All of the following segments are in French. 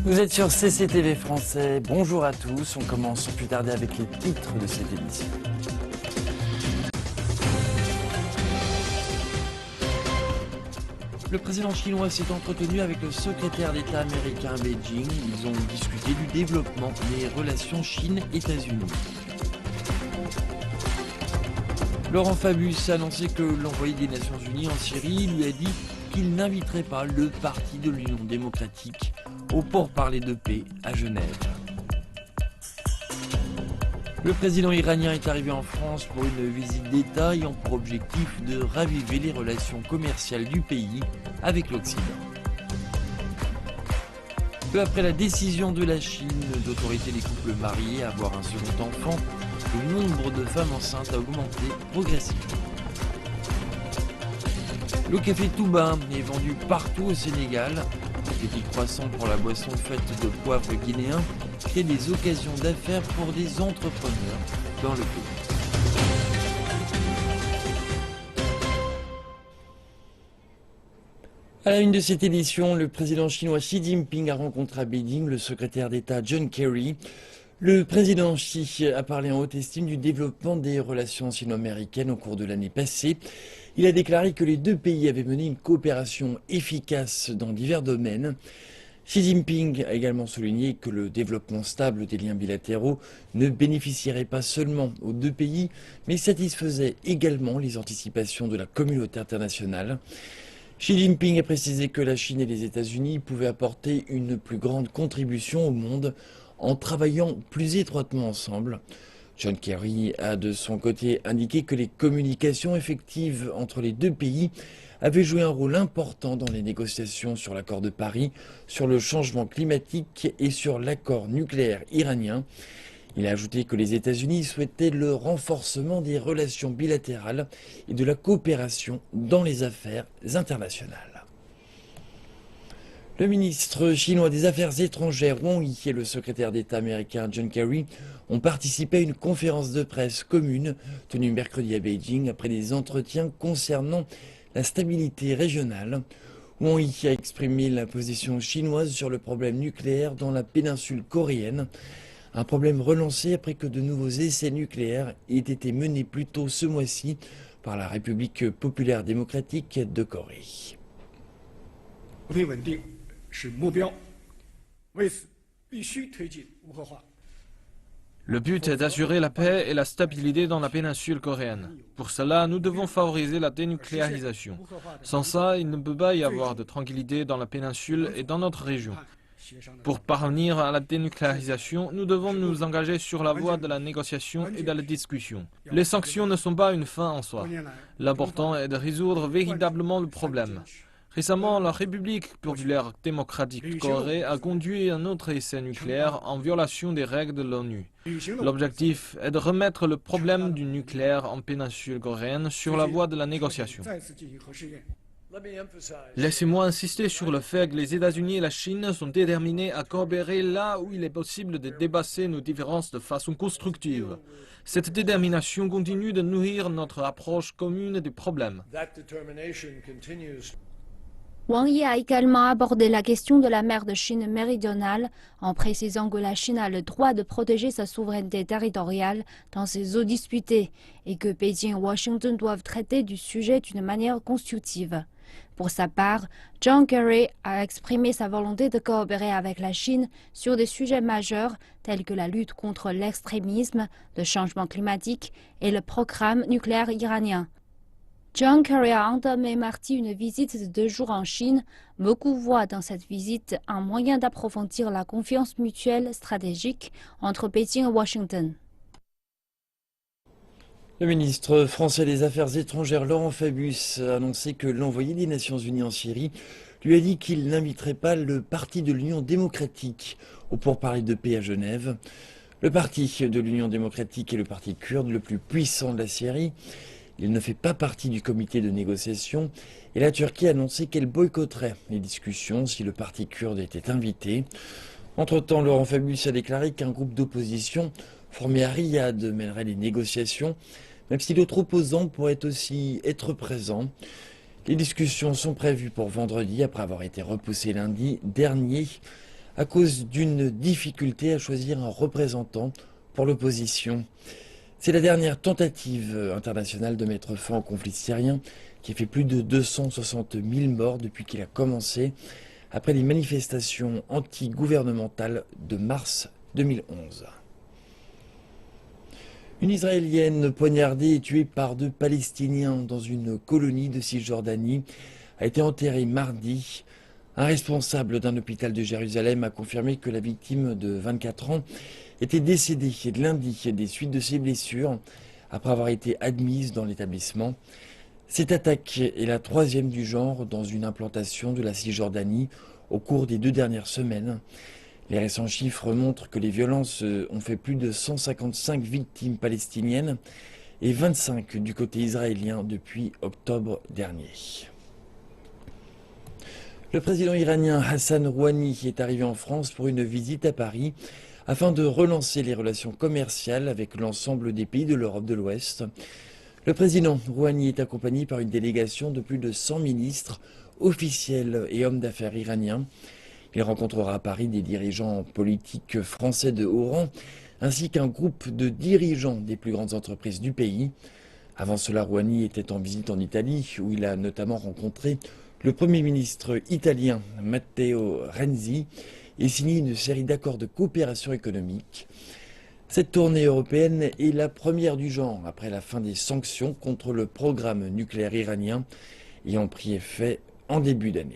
Vous êtes sur CCTV français, bonjour à tous, on commence sans plus tarder avec les titres de cette émission. Le président chinois s'est entretenu avec le secrétaire d'État américain à Beijing. Ils ont discuté du développement des relations Chine-États-Unis. Laurent Fabius a annoncé que l'envoyé des Nations Unies en Syrie lui a dit qu'il n'inviterait pas le parti de l'Union démocratique au pourparlers de paix à Genève. Le président iranien est arrivé en France pour une visite d'État ayant pour objectif de raviver les relations commerciales du pays avec l'Occident. Peu après la décision de la Chine d'autoriser les couples mariés à avoir un second enfant, le nombre de femmes enceintes a augmenté progressivement. Le café Touba est vendu partout au Sénégal. L'appétit croissant pour la boisson faite de poivre guinéen crée des occasions d'affaires pour des entrepreneurs dans le pays. À la une de cette édition, le président chinois Xi Jinping a rencontré à Beijing le secrétaire d'État John Kerry. Le président Xi a parlé en haute estime du développement des relations sino-américaines au cours de l'année passée. Il a déclaré que les deux pays avaient mené une coopération efficace dans divers domaines. Xi Jinping a également souligné que le développement stable des liens bilatéraux ne bénéficierait pas seulement aux deux pays, mais satisfaisait également les anticipations de la communauté internationale. Xi Jinping a précisé que la Chine et les États-Unis pouvaient apporter une plus grande contribution au monde en travaillant plus étroitement ensemble. John Kerry a de son côté indiqué que les communications effectives entre les deux pays avaient joué un rôle important dans les négociations sur l'accord de Paris, sur le changement climatique et sur l'accord nucléaire iranien. Il a ajouté que les États-Unis souhaitaient le renforcement des relations bilatérales et de la coopération dans les affaires internationales. Le ministre chinois des Affaires étrangères Wang Yi et le secrétaire d'État américain John Kerry ont participé à une conférence de presse commune tenue mercredi à Beijing après des entretiens concernant la stabilité régionale. Wang Yi a exprimé la position chinoise sur le problème nucléaire dans la péninsule coréenne, un problème relancé après que de nouveaux essais nucléaires aient été menés plus tôt ce mois-ci par la République populaire démocratique de Corée. Le but est d'assurer la paix et la stabilité dans la péninsule coréenne. Pour cela, nous devons favoriser la dénucléarisation. Sans ça, il ne peut pas y avoir de tranquillité dans la péninsule et dans notre région. Pour parvenir à la dénucléarisation, nous devons nous engager sur la voie de la négociation et de la discussion. Les sanctions ne sont pas une fin en soi. L'important est de résoudre véritablement le problème. Récemment, la République populaire démocratique de Corée a conduit un autre essai nucléaire en violation des règles de l'ONU. L'objectif est de remettre le problème du nucléaire en péninsule coréenne sur la voie de la négociation. Laissez-moi insister sur le fait que les États-Unis et la Chine sont déterminés à coopérer là où il est possible de dépasser nos différences de façon constructive. Cette détermination continue de nourrir notre approche commune du problème. Wang Yi a également abordé la question de la mer de Chine méridionale en précisant que la Chine a le droit de protéger sa souveraineté territoriale dans ses eaux disputées et que Pékin et Washington doivent traiter du sujet d'une manière constructive. Pour sa part, John Kerry a exprimé sa volonté de coopérer avec la Chine sur des sujets majeurs tels que la lutte contre l'extrémisme, le changement climatique et le programme nucléaire iranien. John Kerry a entamé mardi une visite de 2 jours en Chine. Beaucoup voient dans cette visite un moyen d'approfondir la confiance mutuelle stratégique entre Pékin et Washington. Le ministre français des Affaires étrangères Laurent Fabius a annoncé que l'envoyé des Nations Unies en Syrie lui a dit qu'il n'inviterait pas le parti de l'Union démocratique au pourparlers de paix à Genève. Le parti de l'Union démocratique est le parti kurde le plus puissant de la Syrie. Il ne fait pas partie du comité de négociation et la Turquie a annoncé qu'elle boycotterait les discussions si le parti kurde était invité. Entre-temps, Laurent Fabius a déclaré qu'un groupe d'opposition formé à Riyad mènerait les négociations, même si d'autres opposants pourraient aussi être présents. Les discussions sont prévues pour vendredi après avoir été repoussées lundi dernier à cause d'une difficulté à choisir un représentant pour l'opposition. C'est la dernière tentative internationale de mettre fin au conflit syrien qui a fait plus de 260 000 morts depuis qu'il a commencé, après les manifestations anti-gouvernementales de mars 2011. Une Israélienne poignardée et tuée par 2 Palestiniens dans une colonie de Cisjordanie a été enterrée mardi. Un responsable d'un hôpital de Jérusalem a confirmé que la victime de 24 ans était décédée lundi des suites de ses blessures après avoir été admise dans l'établissement. Cette attaque est la 3e du genre dans une implantation de la Cisjordanie au cours des 2 dernières semaines. Les récents chiffres montrent que les violences ont fait plus de 155 victimes palestiniennes et 25 du côté israélien depuis octobre dernier. Le président iranien Hassan Rouhani est arrivé en France pour une visite à Paris afin de relancer les relations commerciales avec l'ensemble des pays de l'Europe de l'Ouest. Le président Rouhani est accompagné par une délégation de plus de 100 ministres, officiels et hommes d'affaires iraniens. Il rencontrera à Paris des dirigeants politiques français de haut rang, ainsi qu'un groupe de dirigeants des plus grandes entreprises du pays. Avant cela, Rouhani était en visite en Italie, où il a notamment rencontré le Premier ministre italien Matteo Renzi et signé une série d'accords de coopération économique. Cette tournée européenne est la première du genre après la fin des sanctions contre le programme nucléaire iranien ayant pris effet en début d'année.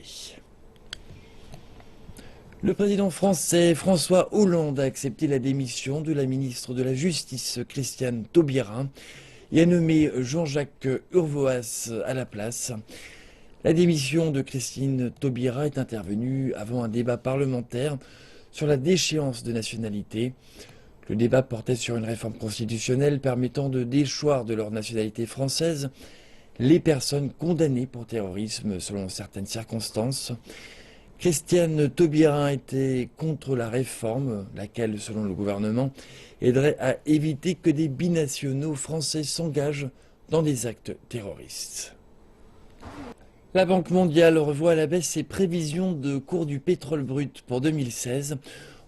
Le président français François Hollande a accepté la démission de la ministre de la Justice Christiane Taubira et a nommé Jean-Jacques Urvoas à la place. La démission de Christine Taubira est intervenue avant un débat parlementaire sur la déchéance de nationalité. Le débat portait sur une réforme constitutionnelle permettant de déchoir de leur nationalité française les personnes condamnées pour terrorisme selon certaines circonstances. Christiane Taubira était contre la réforme, laquelle, selon le gouvernement, aiderait à éviter que des binationaux français s'engagent dans des actes terroristes. La Banque mondiale revoit à la baisse ses prévisions de cours du pétrole brut pour 2016,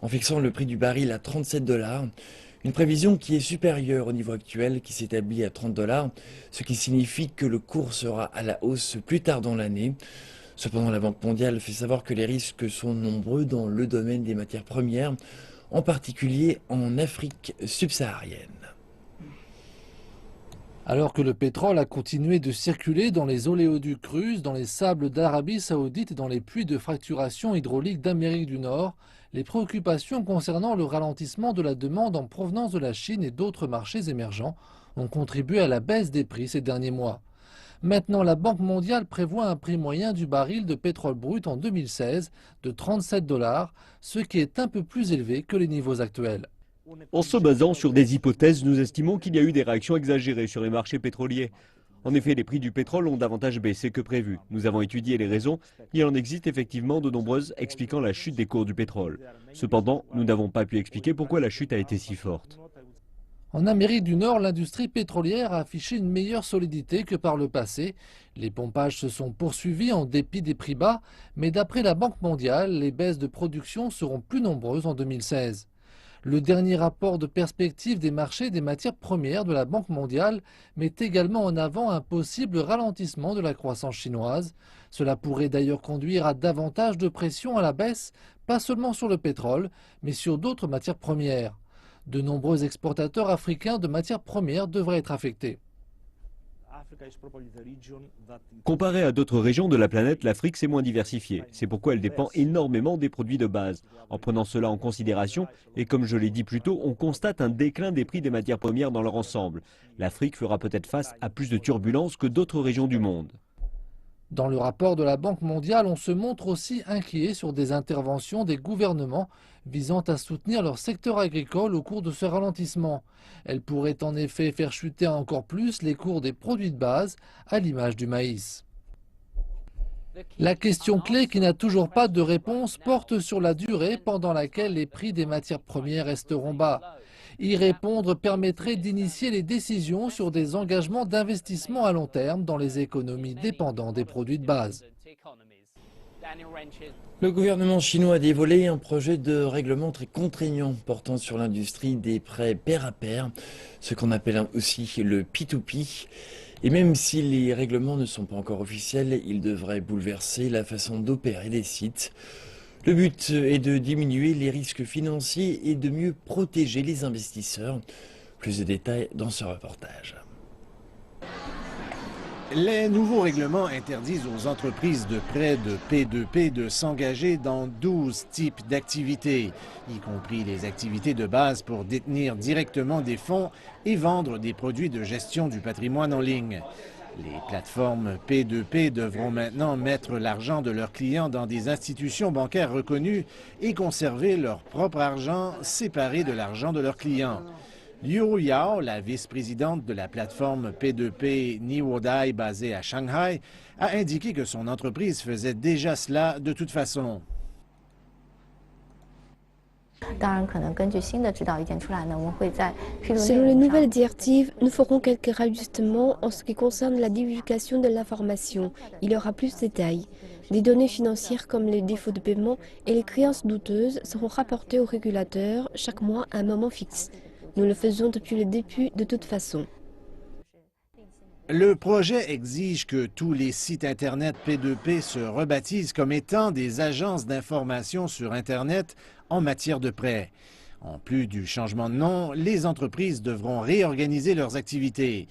en fixant le prix du baril à 37 $, une prévision qui est supérieure au niveau actuel qui s'établit à 30 $, ce qui signifie que le cours sera à la hausse plus tard dans l'année. Cependant, la Banque mondiale fait savoir que les risques sont nombreux dans le domaine des matières premières, en particulier en Afrique subsaharienne. Alors que le pétrole a continué de circuler dans les oléoducs russes, dans les sables d'Arabie Saoudite et dans les puits de fracturation hydraulique d'Amérique du Nord, les préoccupations concernant le ralentissement de la demande en provenance de la Chine et d'autres marchés émergents ont contribué à la baisse des prix ces derniers mois. Maintenant, la Banque mondiale prévoit un prix moyen du baril de pétrole brut en 2016 de 37 $, ce qui est un peu plus élevé que les niveaux actuels. En se basant sur des hypothèses, nous estimons qu'il y a eu des réactions exagérées sur les marchés pétroliers. En effet, les prix du pétrole ont davantage baissé que prévu. Nous avons étudié les raisons. Il en existe effectivement de nombreuses expliquant la chute des cours du pétrole. Cependant, nous n'avons pas pu expliquer pourquoi la chute a été si forte. En Amérique du Nord, l'industrie pétrolière a affiché une meilleure solidité que par le passé. Les pompages se sont poursuivis en dépit des prix bas, mais d'après la Banque mondiale, les baisses de production seront plus nombreuses en 2016. Le dernier rapport de perspective des marchés des matières premières de la Banque mondiale met également en avant un possible ralentissement de la croissance chinoise. Cela pourrait d'ailleurs conduire à davantage de pression à la baisse, pas seulement sur le pétrole, mais sur d'autres matières premières. De nombreux exportateurs africains de matières premières devraient être affectés. Comparé à d'autres régions de la planète, l'Afrique s'est moins diversifiée. C'est pourquoi elle dépend énormément des produits de base. En prenant cela en considération, et comme je l'ai dit plus tôt, on constate un déclin des prix des matières premières dans leur ensemble. L'Afrique fera peut-être face à plus de turbulences que d'autres régions du monde. Dans le rapport de la Banque mondiale, on se montre aussi inquiet sur des interventions des gouvernements visant à soutenir leur secteur agricole au cours de ce ralentissement. Elles pourraient en effet faire chuter encore plus les cours des produits de base, à l'image du maïs. La question clé qui n'a toujours pas de réponse porte sur la durée pendant laquelle les prix des matières premières resteront bas. Y répondre permettrait d'initier les décisions sur des engagements d'investissement à long terme dans les économies dépendant des produits de base. Le gouvernement chinois a dévoilé un projet de règlement très contraignant portant sur l'industrie des prêts pair à pair, ce qu'on appelle aussi le P2P. Et même si les règlements ne sont pas encore officiels, ils devraient bouleverser la façon d'opérer des sites. Le but est de diminuer les risques financiers et de mieux protéger les investisseurs. Plus de détails dans ce reportage. Les nouveaux règlements interdisent aux entreprises de prêt de P2P de s'engager dans 12 types d'activités, y compris les activités de base pour détenir directement des fonds et vendre des produits de gestion du patrimoine en ligne. Les plateformes P2P devront maintenant mettre l'argent de leurs clients dans des institutions bancaires reconnues et conserver leur propre argent séparé de l'argent de leurs clients. Liu Yao, la vice-présidente de la plateforme P2P Niwodai basée à Shanghai, a indiqué que son entreprise faisait déjà cela de toute façon. Selon les nouvelles directives, nous ferons quelques ajustements en ce qui concerne la divulgation de l'information. Il y aura plus de détails. Des données financières comme les défauts de paiement et les créances douteuses seront rapportées aux régulateurs chaque mois à un moment fixe. Nous le faisons depuis le début de toute façon. Le projet exige que tous les sites Internet P2P se rebaptisent comme étant des agences d'information sur Internet en matière de prêt. En plus du changement de nom, les entreprises devront réorganiser leurs activités.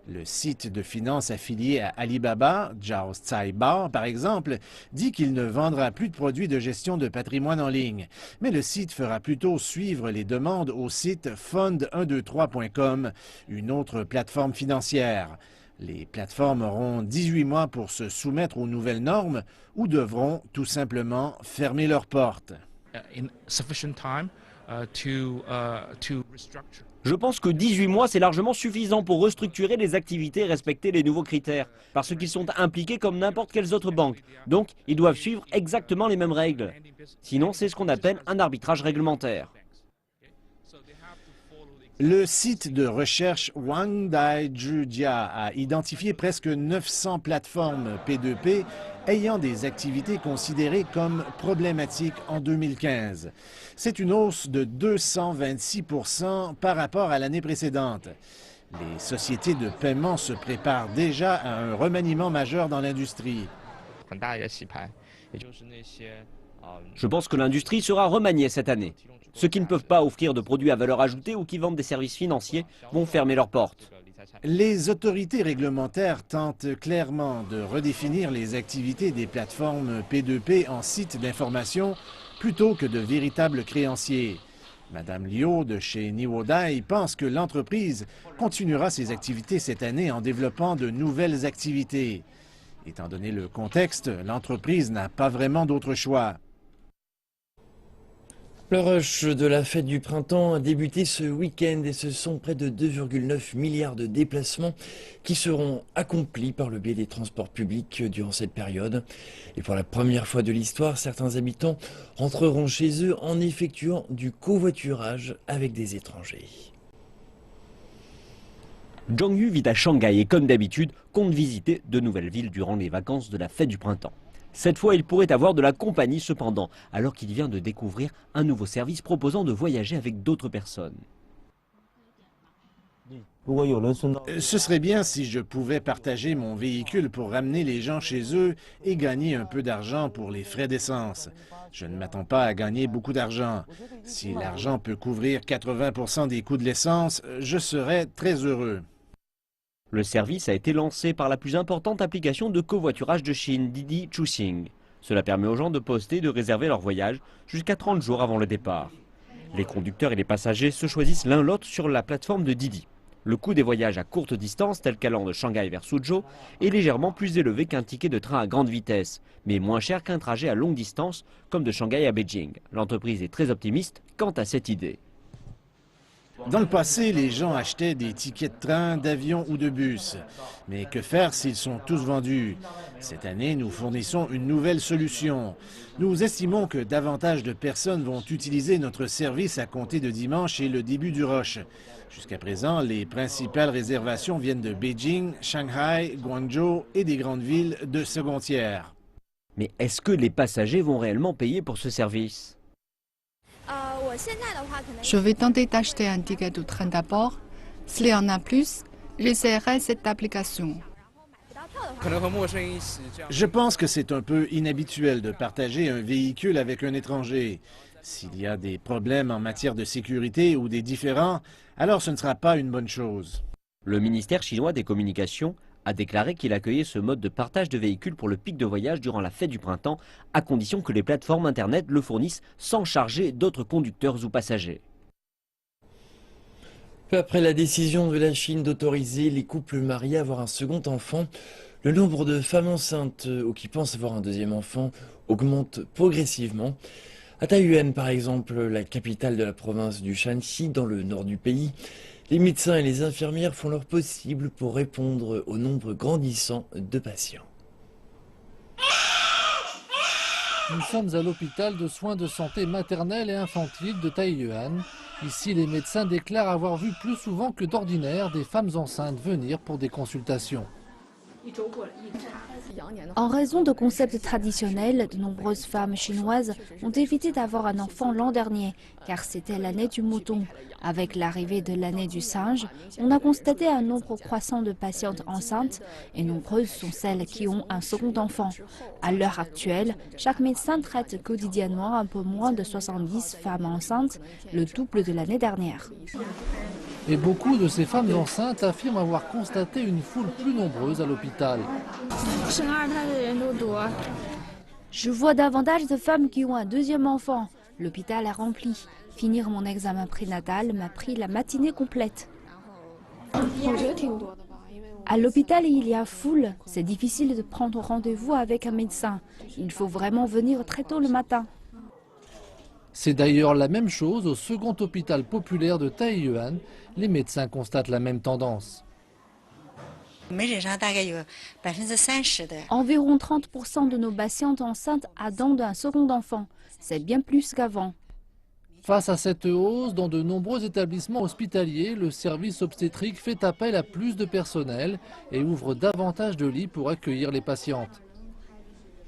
Le site de finance affilié à Alibaba, Jiao Caibao par exemple, dit qu'il ne vendra plus de produits de gestion de patrimoine en ligne. Mais le site fera plutôt suivre les demandes au site fund123.com, une autre plateforme financière. Les plateformes auront 18 mois pour se soumettre aux nouvelles normes ou devront tout simplement fermer leurs portes. Je pense que 18 mois, c'est largement suffisant pour restructurer les activités et respecter les nouveaux critères, parce qu'ils sont impliqués comme n'importe quelles autres banques. Donc, ils doivent suivre exactement les mêmes règles. Sinon, c'est ce qu'on appelle un arbitrage réglementaire. Le site de recherche Wangdaijudia a identifié presque 900 plateformes P2P ayant des activités considérées comme problématiques en 2015. C'est une hausse de 226% par rapport à l'année précédente. Les sociétés de paiement se préparent déjà à un remaniement majeur dans l'industrie. Je pense que l'industrie sera remaniée cette année. Ceux qui ne peuvent pas offrir de produits à valeur ajoutée ou qui vendent des services financiers vont fermer leurs portes. Les autorités réglementaires tentent clairement de redéfinir les activités des plateformes P2P en sites d'information plutôt que de véritables créanciers. Madame Liu de chez Niwodai pense que l'entreprise continuera ses activités cette année en développant de nouvelles activités. Étant donné le contexte, l'entreprise n'a pas vraiment d'autre choix. Le rush de la fête du printemps a débuté ce week-end et ce sont près de 2,9 milliards de déplacements qui seront accomplis par le biais des transports publics durant cette période. Et pour la première fois de l'histoire, certains habitants rentreront chez eux en effectuant du covoiturage avec des étrangers. Zhang Yu vit à Shanghai et comme d'habitude, compte visiter de nouvelles villes durant les vacances de la fête du printemps. Cette fois, il pourrait avoir de la compagnie cependant, alors qu'il vient de découvrir un nouveau service proposant de voyager avec d'autres personnes. Ce serait bien si je pouvais partager mon véhicule pour ramener les gens chez eux et gagner un peu d'argent pour les frais d'essence. Je ne m'attends pas à gagner beaucoup d'argent. Si l'argent peut couvrir 80% des coûts de l'essence, je serais très heureux. Le service a été lancé par la plus importante application de covoiturage de Chine, Didi Chuxing. Cela permet aux gens de poster et de réserver leur voyage jusqu'à 30 jours avant le départ. Les conducteurs et les passagers se choisissent l'un l'autre sur la plateforme de Didi. Le coût des voyages à courte distance, tel qu'allant de Shanghai vers Suzhou, est légèrement plus élevé qu'un ticket de train à grande vitesse, mais moins cher qu'un trajet à longue distance, comme de Shanghai à Beijing. L'entreprise est très optimiste quant à cette idée. Dans le passé, les gens achetaient des tickets de train, d'avion ou de bus. Mais que faire s'ils sont tous vendus? Cette année, nous fournissons une nouvelle solution. Nous estimons que davantage de personnes vont utiliser notre service à compter de dimanche et le début du rush. Jusqu'à présent, les principales réservations viennent de Beijing, Shanghai, Guangzhou et des grandes villes de second tiers. Mais est-ce que les passagers vont réellement payer pour ce service? Je vais tenter d'acheter un ticket de train d'abord. S'il y en a plus, j'essaierai cette application. Je pense que c'est un peu inhabituel de partager un véhicule avec un étranger. S'il y a des problèmes en matière de sécurité ou des différends, alors ce ne sera pas une bonne chose. Le ministère chinois des Communications a déclaré qu'il accueillait ce mode de partage de véhicules pour le pic de voyage durant la fête du printemps, à condition que les plateformes Internet le fournissent sans charger d'autres conducteurs ou passagers. Peu après la décision de la Chine d'autoriser les couples mariés à avoir un second enfant, le nombre de femmes enceintes ou qui pensent avoir un deuxième enfant augmente progressivement. À Taiyuan, par exemple, la capitale de la province du Shanxi, dans le nord du pays, les médecins et les infirmières font leur possible pour répondre au nombre grandissant de patients. Nous sommes à l'hôpital de soins de santé maternelle et infantile de Taiyuan. Ici, les médecins déclarent avoir vu plus souvent que d'ordinaire des femmes enceintes venir pour des consultations. En raison de concepts traditionnels, de nombreuses femmes chinoises ont évité d'avoir un enfant l'an dernier, car c'était l'année du mouton. Avec l'arrivée de l'année du singe, on a constaté un nombre croissant de patientes enceintes et nombreuses sont celles qui ont un second enfant. À l'heure actuelle, chaque médecin traite quotidiennement un peu moins de 70 femmes enceintes, le double de l'année dernière. Et beaucoup de ces femmes enceintes affirment avoir constaté une foule plus nombreuse à l'hôpital. Je vois davantage de femmes qui ont un deuxième enfant. L'hôpital est rempli. Finir mon examen prénatal m'a pris la matinée complète. À l'hôpital, il y a foule. C'est difficile de prendre rendez-vous avec un médecin. Il faut vraiment venir très tôt le matin. C'est d'ailleurs la même chose au second hôpital populaire de Taiyuan. Les médecins constatent la même tendance. Environ 30% de nos patientes enceintes attendent un second enfant. C'est bien plus qu'avant. Face à cette hausse, dans de nombreux établissements hospitaliers, le service obstétrique fait appel à plus de personnel et ouvre davantage de lits pour accueillir les patientes.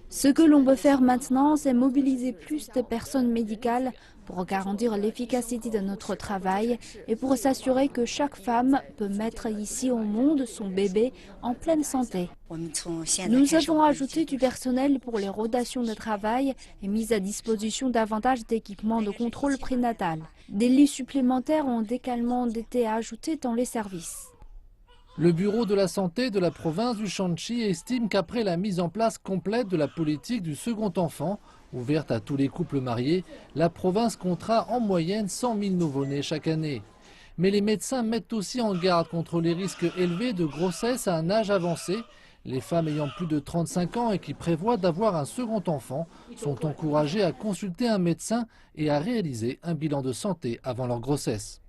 Ce que l'on peut faire maintenant, c'est mobiliser plus de personnes médicales pour garantir l'efficacité de notre travail et pour s'assurer que chaque femme peut mettre ici au monde son bébé en pleine santé. Nous avons ajouté du personnel pour les rotations de travail et mis à disposition davantage d'équipements de contrôle prénatal. Des lits supplémentaires ont également été ajoutés dans les services. Le bureau de la santé de la province du Shanxi estime qu'après la mise en place complète de la politique du second enfant, ouverte à tous les couples mariés, la province comptera en moyenne 100 000 nouveau-nés chaque année. Mais les médecins mettent aussi en garde contre les risques élevés de grossesse à un âge avancé. Les femmes ayant plus de 35 ans et qui prévoient d'avoir un second enfant sont encouragées à consulter un médecin et à réaliser un bilan de santé avant leur grossesse.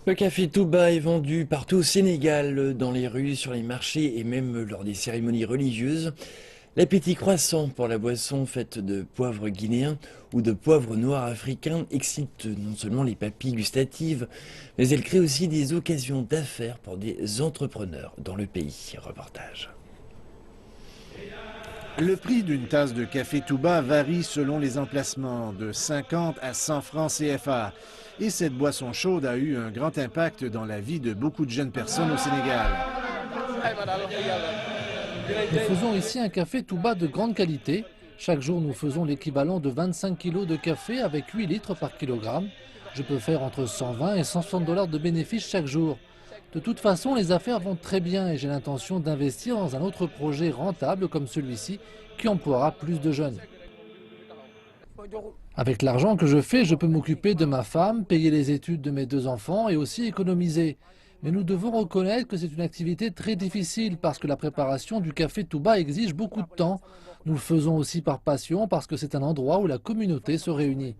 Le café Touba est vendu partout au Sénégal, dans les rues, sur les marchés et même lors des cérémonies religieuses. L'appétit croissant pour la boisson faite de poivre guinéen ou de poivre noir africain excite non seulement les papilles gustatives, mais elle crée aussi des occasions d'affaires pour des entrepreneurs dans le pays. Reportage. Le prix d'une tasse de café Touba varie selon les emplacements, de 50 à 100 francs CFA. Et cette boisson chaude a eu un grand impact dans la vie de beaucoup de jeunes personnes au Sénégal. Nous faisons ici un café Touba de grande qualité. Chaque jour, nous faisons l'équivalent de 25 kg de café avec 8 litres par kilogramme. Je peux faire entre 120 et 160 $ de bénéfices chaque jour. De toute façon, les affaires vont très bien et j'ai l'intention d'investir dans un autre projet rentable comme celui-ci qui emploiera plus de jeunes. Avec l'argent que je fais, je peux m'occuper de ma femme, payer les études de mes 2 enfants et aussi économiser. Mais nous devons reconnaître que c'est une activité très difficile parce que la préparation du café Touba exige beaucoup de temps. Nous le faisons aussi par passion parce que c'est un endroit où la communauté se réunit.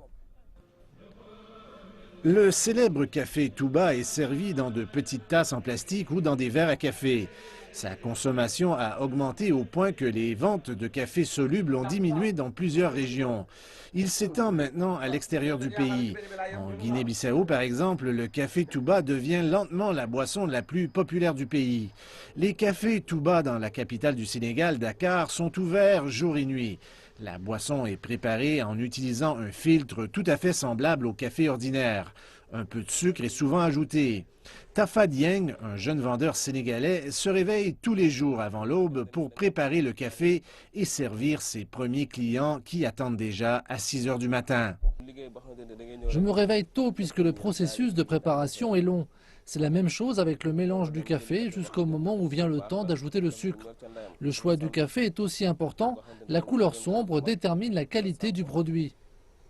Le célèbre café Touba est servi dans de petites tasses en plastique ou dans des verres à café. Sa consommation a augmenté au point que les ventes de café soluble ont diminué dans plusieurs régions. Il s'étend maintenant à l'extérieur du pays. En Guinée-Bissau, par exemple, le café Touba devient lentement la boisson la plus populaire du pays. Les cafés Touba dans la capitale du Sénégal, Dakar, sont ouverts jour et nuit. La boisson est préparée en utilisant un filtre tout à fait semblable au café ordinaire. Un peu de sucre est souvent ajouté. Tafa Dieng, un jeune vendeur sénégalais, se réveille tous les jours avant l'aube pour préparer le café et servir ses premiers clients qui attendent déjà à 6 heures du matin. Je me réveille tôt puisque le processus de préparation est long. C'est la même chose avec le mélange du café jusqu'au moment où vient le temps d'ajouter le sucre. Le choix du café est aussi important. La couleur sombre détermine la qualité du produit.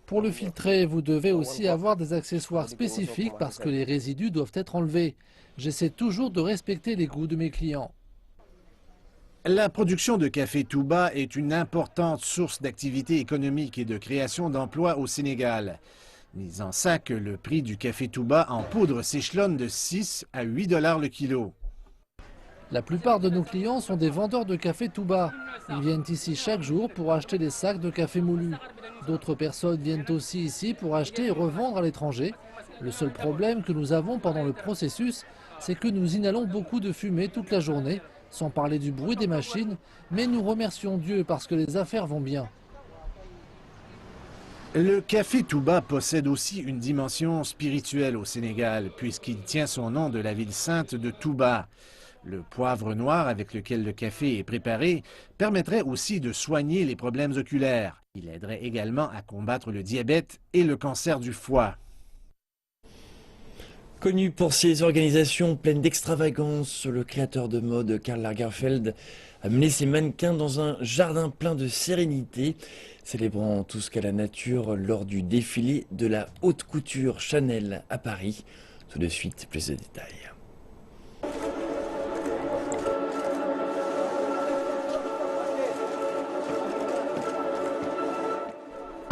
Pour le filtrer, vous devez aussi avoir des accessoires spécifiques parce que les résidus doivent être enlevés. J'essaie toujours de respecter les goûts de mes clients. La production de café Touba est une importante source d'activité économique et de création d'emplois au Sénégal. Mis en sac, le prix du café Touba en poudre s'échelonne de 6 à 8 $ le kilo. La plupart de nos clients sont des vendeurs de café Touba. Ils viennent ici chaque jour pour acheter des sacs de café moulu. D'autres personnes viennent aussi ici pour acheter et revendre à l'étranger. Le seul problème que nous avons pendant le processus, c'est que nous inhalons beaucoup de fumée toute la journée, sans parler du bruit des machines, mais nous remercions Dieu parce que les affaires vont bien. Le café Touba possède aussi une dimension spirituelle au Sénégal, puisqu'il tient son nom de la ville sainte de Touba. Le poivre noir avec lequel le café est préparé permettrait aussi de soigner les problèmes oculaires. Il aiderait également à combattre le diabète et le cancer du foie. Connu pour ses organisations pleines d'extravagance, le créateur de mode Karl Lagerfeld a mené ses mannequins dans un jardin plein de sérénité, célébrant tout ce qu'est la nature lors du défilé de la haute couture Chanel à Paris. Tout de suite, plus de détails.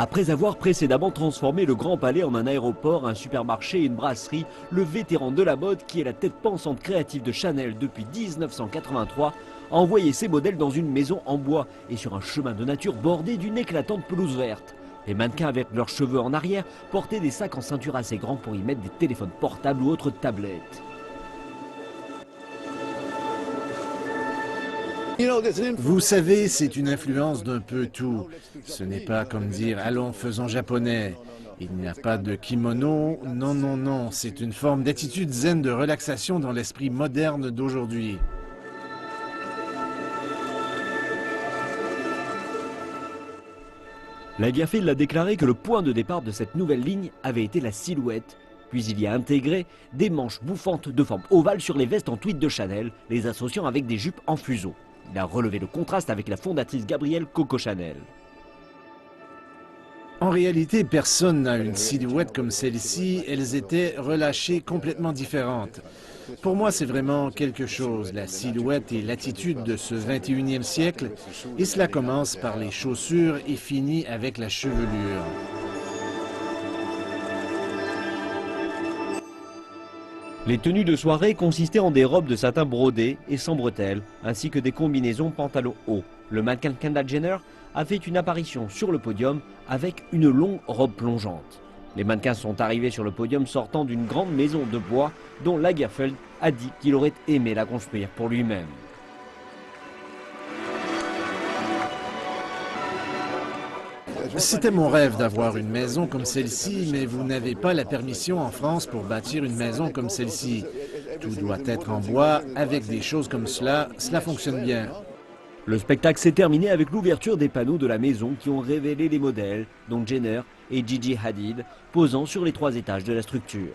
Après avoir précédemment transformé le Grand Palais en un aéroport, un supermarché et une brasserie, le vétéran de la mode, qui est la tête pensante créative de Chanel depuis 1983, a envoyé ses modèles dans une maison en bois et sur un chemin de nature bordé d'une éclatante pelouse verte. Les mannequins, avec leurs cheveux en arrière, portaient des sacs en ceinture assez grands pour y mettre des téléphones portables ou autres tablettes. Vous savez, c'est une influence d'un peu tout. Ce n'est pas comme dire « allons, faisons japonais ». Il n'y a pas de kimono, non, non, non. C'est une forme d'attitude zen de relaxation dans l'esprit moderne d'aujourd'hui. Lagerfeld a déclaré que le point de départ de cette nouvelle ligne avait été la silhouette. Puis il y a intégré des manches bouffantes de forme ovale sur les vestes en tweed de Chanel, les associant avec des jupes en fuseau. Il a relevé le contraste avec la fondatrice Gabrielle Coco Chanel. En réalité, personne n'a une silhouette comme celle-ci. Elles étaient relâchées complètement différentes. Pour moi, c'est vraiment quelque chose, la silhouette et l'attitude de ce 21e siècle. Et cela commence par les chaussures et finit avec la chevelure. Les tenues de soirée consistaient en des robes de satin brodées et sans bretelles, ainsi que des combinaisons pantalons hauts. Le mannequin Kendall Jenner a fait une apparition sur le podium avec une longue robe plongeante. Les mannequins sont arrivés sur le podium sortant d'une grande maison de bois dont Lagerfeld a dit qu'il aurait aimé la construire pour lui-même. C'était mon rêve d'avoir une maison comme celle-ci, mais vous n'avez pas la permission en France pour bâtir une maison comme celle-ci. Tout doit être en bois, avec des choses comme cela fonctionne bien. Le spectacle s'est terminé avec l'ouverture des panneaux de la maison qui ont révélé les modèles, dont Jenner et Gigi Hadid, posant sur les 3 étages de la structure.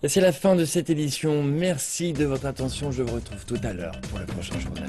Et c'est la fin de cette édition. Merci de votre attention. Je vous retrouve tout à l'heure pour le prochain journal.